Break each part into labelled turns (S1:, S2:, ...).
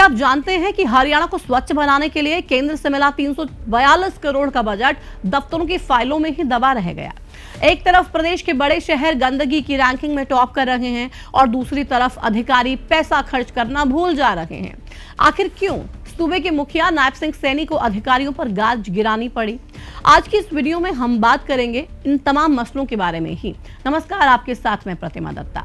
S1: क्या आप जानते हैं कि हरियाणा को स्वच्छ बनाने के लिए केंद्र से मिला 342 करोड़ का बजट दफ्तरों की फाइलों में ही दबा रह गया। एक तरफ प्रदेश के बड़े शहर गंदगी की रैंकिंग में टॉप कर रहे हैं और दूसरी तरफ अधिकारी पैसा खर्च करना भूल जा रहे हैं। आखिर क्यों सूबे के मुखिया नायब सिंह सैनी को अधिकारियों पर गाज गिरानी पड़ी? आज की इस वीडियो में हम बात करेंगे इन तमाम मसलों के बारे में ही। नमस्कार, आपके साथ मैं प्रतिमा दत्ता।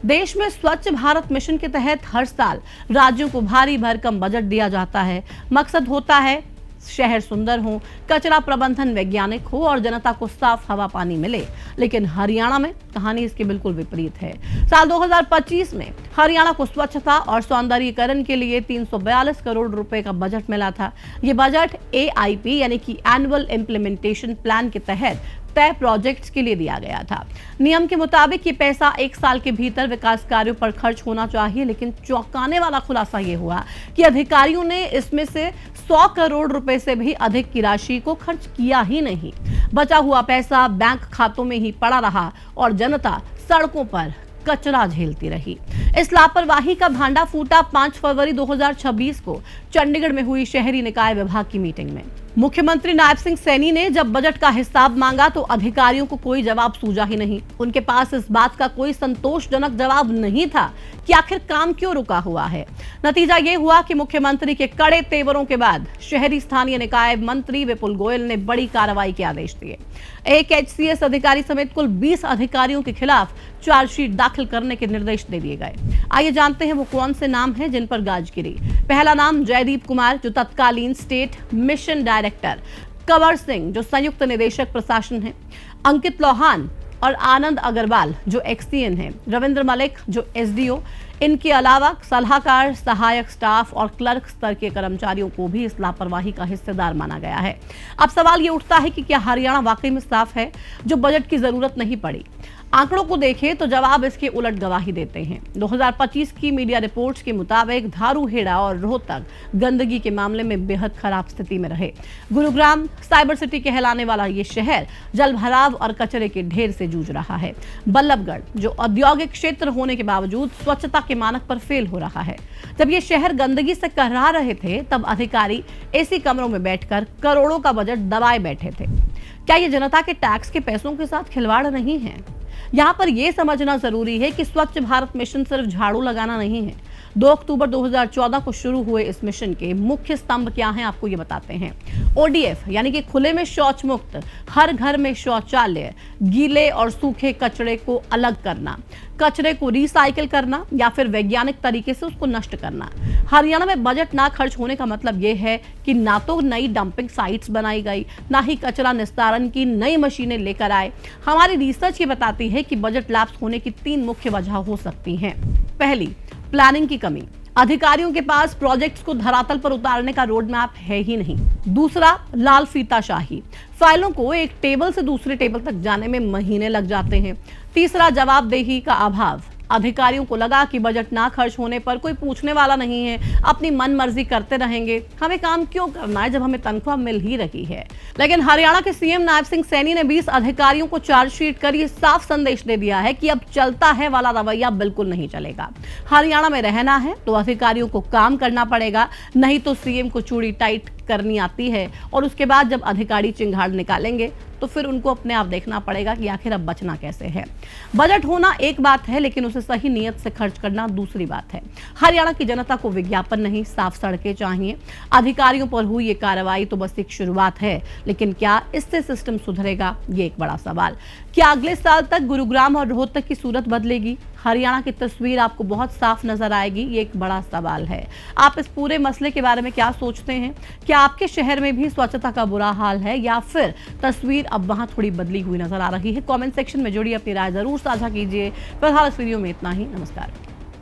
S1: देश में स्वच्छ भारत मिशन के तहत हर साल राज्यों को भारी भरकम बजट दिया जाता है। मकसद होता है शहर सुंदर हो, कचरा प्रबंधन वैज्ञानिक हो और जनता को साफ हवा पानी मिले। लेकिन हरियाणा में कहानी इसके बिल्कुल विपरीत है। साल 2025 में हरियाणा को स्वच्छता और सौंदर्यीकरण के लिए 342 करोड़ रुपए का बजट मिला था। ये बजट AIP यानी कि एनुअल इम्प्लीमेंटेशन प्लान के तहत तय प्रोजेक्ट्स के लिए दिया गया था। नियम के मुताबिक ये पैसा 1 साल के भीतर विकास कार्यों पर खर्च होना चाहिए, लेकिन चौंकाने वाला खुलासा ये हुआ कि अधिकारियों ने इसमें से 100 करोड़ रुपए से भी अधिक की राशि को खर्च किया ही नहीं। बचा हुआ पैसा बैंक खातों में ही पड़ा रहा और जनता सड़कों पर कचरा झेलती रही। इस लापरवाही का भांडा फूटा 5 फरवरी 2026 को चंडीगढ़ में हुई शहरी निकाय विभाग की मीटिंग में। मुख्यमंत्री नायब सिंह सैनी ने जब बजट का हिसाब मांगा तो अधिकारियों को कोई जवाब सूझा ही नहीं। उनके पास इस बात का कोई संतोषजनक जवाब नहीं था कि आखिर काम क्यों रुका हुआ है। नतीजा ये हुआ कि मुख्यमंत्री के कड़े तेवरों के बाद शहरी स्थानीय निकाय मंत्री विपुल गोयल ने बड़ी कार्रवाई के आदेश दिए। एक HCS अधिकारी समेत कुल 20 अधिकारियों के खिलाफ चार्जशीट दाखिल करने के निर्देश दे दिए गए। आइए जानते हैं वो कौन से नाम हैं जिन पर गाज गिरी। पहला नाम जयदीप कुमार, जो तत्कालीन state mission director, Kanwar Singh जो संयुक्त निदेशक प्रशासन है, अंकित लोहान और आनंद अग्रवाल जो XCN है, रविंद्र मलिक जो SDO। इनके अलावा सलाहकार, सहायक स्टाफ और क्लर्क स्तर के कर्मचारियों को भी इस लापरवाही का हिस्सेदार माना गया है। अब सवाल ये उठता है कि क्या हरियाणा वाकई में साफ है, जो बजट की जरूरत नहीं पड़ी? आंकड़ों को देखें तो जवाब इसके उलट गवाही देते हैं। 2025 की मीडिया रिपोर्ट्स के मुताबिक धारूहेड़ा और रोहतक गंदगी के मामले में बेहद खराब स्थिति में रहे। गुरुग्राम साइबर सिटी कहलाने वाला ये शहर जलभराव और कचरे के ढेर से जूझ रहा है। बल्लभगढ़ जो औद्योगिक क्षेत्र होने के बावजूद स्वच्छता के मानक पर फेल हो रहा है। जब ये शहर गंदगी से कहरा रहे थे तब अधिकारी AC कमरों में बैठकर करोड़ों का बजट दबाए बैठे थे। क्या ये जनता के टैक्स के पैसों के साथ खिलवाड़ नहीं है? यहाँ पर यह समझना जरूरी है कि स्वच्छ भारत मिशन सिर्फ झाड़ू लगाना नहीं है। 2 अक्टूबर 2014 को शुरू हुए इस मिशन के मुख्य स्तंभ क्या हैं, आपको ये बताते हैं। ODF यानी कि खुले में शौच मुक्त, हर घर में शौचालय, गीले और सूखे कचरे को अलग करना, कचरे को रिसाइकिल करना या फिर वैज्ञानिक तरीके से उसको नष्ट करना। हरियाणा में बजट ना खर्च होने का मतलब यह है कि ना तो नई डंपिंग साइट्स बनाई गई, ना ही कचरा निस्तारण की नई मशीनें लेकर आए। हमारी रिसर्च ये बताती है कि बजट लैप्स होने की 3 मुख्य वजह हो सकती हैं। पहली, प्लानिंग की कमी। अधिकारियों के पास प्रोजेक्ट्स को धरातल पर उतारने का रोड मैप है ही नहीं। दूसरा, लाल फीताशाही। फाइलों को एक टेबल से दूसरे टेबल तक जाने में महीने लग जाते हैं। तीसरा, जवाबदेही का अभाव। अधिकारियों को लगा कि बजट ना खर्च होने पर कोई पूछने वाला नहीं है, अपनी मनमर्जी करते रहेंगे, हमें काम क्यों करना है जब हमें तनख्वाह मिल ही रही है। लेकिन हरियाणा के CM नायब सिंह सैनी ने 20 अधिकारियों को चार्जशीट कर ये साफ संदेश दे दिया है कि अब चलता है वाला रवैया बिल्कुल नहीं चलेगा। हरियाणा में रहना है तो अधिकारियों को काम करना पड़ेगा, नहीं तो CM को चूड़ी टाइट करनी आती है और उसके बाद जब अधिकारी चिंगाड़ निकालेंगे तो फिर उनको अपने आप देखना पड़ेगा कि आखिर अब बचना कैसे है। बजट होना एक बात है, लेकिन उसे सही नियत से खर्च करना दूसरी बात है। हरियाणा की जनता को विज्ञापन नहीं, साफ सड़कें चाहिए। अधिकारियों पर हुई ये कार्रवाई तो बस एक शुरुआत है, लेकिन क्या इससे सिस्टम सुधरेगा, ये एक बड़ा सवाल। क्या अगले साल तक गुरुग्राम और रोहतक की सूरत बदलेगी? हरियाणा की तस्वीर आपको बहुत साफ नजर आएगी? ये एक बड़ा सवाल है। आप इस पूरे मसले के बारे में क्या सोचते हैं? क्या आपके शहर में भी स्वच्छता का बुरा हाल है या फिर तस्वीर अब वहां थोड़ी बदली हुई नजर आ रही है? कमेंट सेक्शन में जुड़िए, अपनी राय जरूर साझा कीजिए। फिलहाल इस वीडियो में इतना ही। नमस्कार।